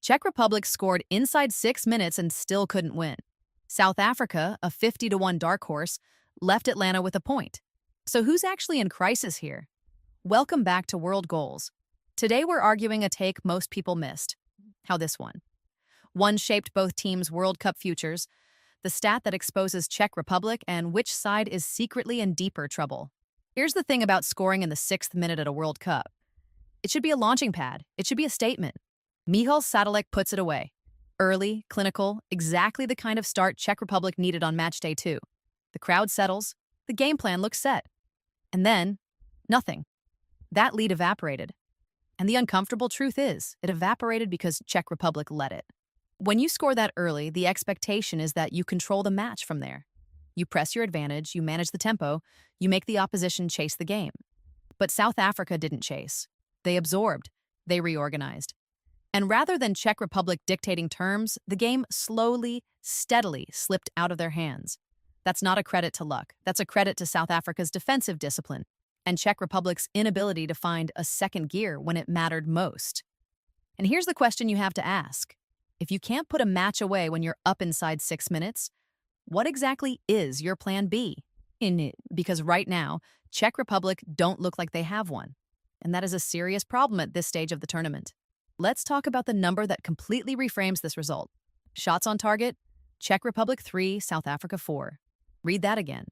Czech Republic scored inside 6 minutes and still couldn't win. South Africa, a 50-1 dark horse, left Atlanta with a point. So who's actually in crisis here? Welcome back to World Goals. Today we're arguing a take most people missed. How this one. One shaped both teams' World Cup futures, the stat that exposes Czech Republic and which side is secretly in deeper trouble. Here's the thing about scoring in the 6th minute at a World Cup. It should be a launching pad. It should be a statement. Michal Sadalek puts it away. Early, clinical, exactly the kind of start Czech Republic needed on Matchday 2. The crowd settles, the game plan looks set. And then, nothing. That lead evaporated. And the uncomfortable truth is, it evaporated because Czech Republic let it. When you score that early, the expectation is that you control the match from there. You press your advantage, you manage the tempo, you make the opposition chase the game. But South Africa didn't chase. They absorbed. They reorganized. And rather than Czech Republic dictating terms, the game slowly, steadily slipped out of their hands. That's not a credit to luck. That's a credit to South Africa's defensive discipline and Czech Republic's inability to find a second gear when it mattered most. And here's the question you have to ask. If you can't put a match away when you're up inside 6 minutes, what exactly is your plan B? Because right now, Czech Republic don't look like they have one. And that is a serious problem at this stage of the tournament. Let's talk about the number that completely reframes this result. Shots on target, Czech Republic 3, South Africa 4. Read that again.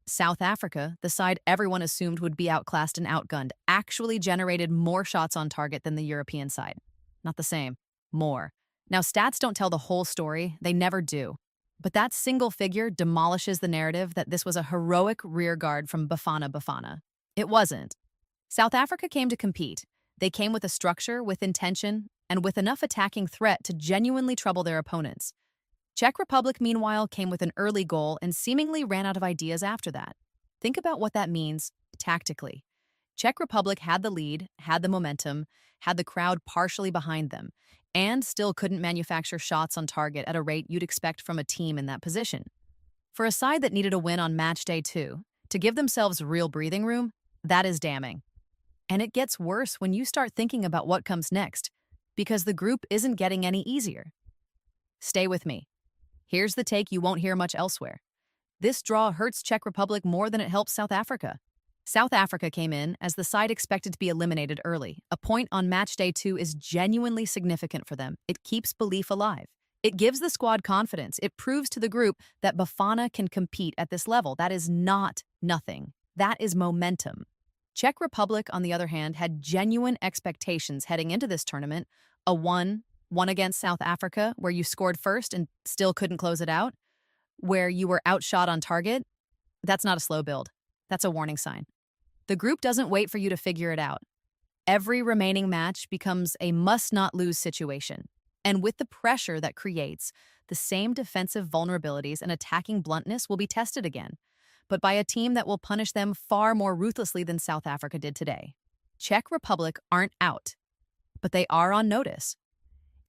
South Africa, the side everyone assumed would be outclassed and outgunned, actually generated more shots on target than the European side. Not the same, more. Now, stats don't tell the whole story, they never do. But that single figure demolishes the narrative that this was a heroic rearguard from Bafana. It wasn't. South Africa came to compete. They came with a structure, with intention, and with enough attacking threat to genuinely trouble their opponents. Czech Republic, meanwhile, came with an early goal and seemingly ran out of ideas after that. Think about what that means tactically. Czech Republic had the lead, had the momentum, had the crowd partially behind them, and still couldn't manufacture shots on target at a rate you'd expect from a team in that position. For a side that needed a win on Matchday 2, to give themselves real breathing room, that is damning. And it gets worse when you start thinking about what comes next, because the group isn't getting any easier. Stay with me. Here's the take you won't hear much elsewhere. This draw hurts Czech Republic more than it helps South Africa. South Africa came in as the side expected to be eliminated early. A point on Matchday 2 is genuinely significant for them. It keeps belief alive. It gives the squad confidence. It proves to the group that Bafana can compete at this level. That is not nothing. That is momentum. Czech Republic, on the other hand, had genuine expectations heading into this tournament. A one against South Africa, where you scored first and still couldn't close it out, where you were outshot on target. That's not a slow build. That's a warning sign. The group doesn't wait for you to figure it out. Every remaining match becomes a must-not-lose situation. And with the pressure that creates, the same defensive vulnerabilities and attacking bluntness will be tested again, but by a team that will punish them far more ruthlessly than South Africa did today. Czech Republic aren't out, but they are on notice.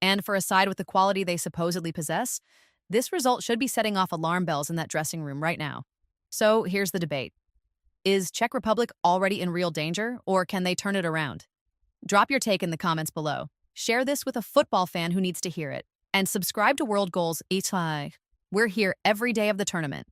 And for a side with the quality they supposedly possess, this result should be setting off alarm bells in that dressing room right now. So here's the debate. Is Czech Republic already in real danger, or can they turn it around? Drop your take in the comments below. Share this with a football fan who needs to hear it. And subscribe to World Goals. We're here every day of the tournament.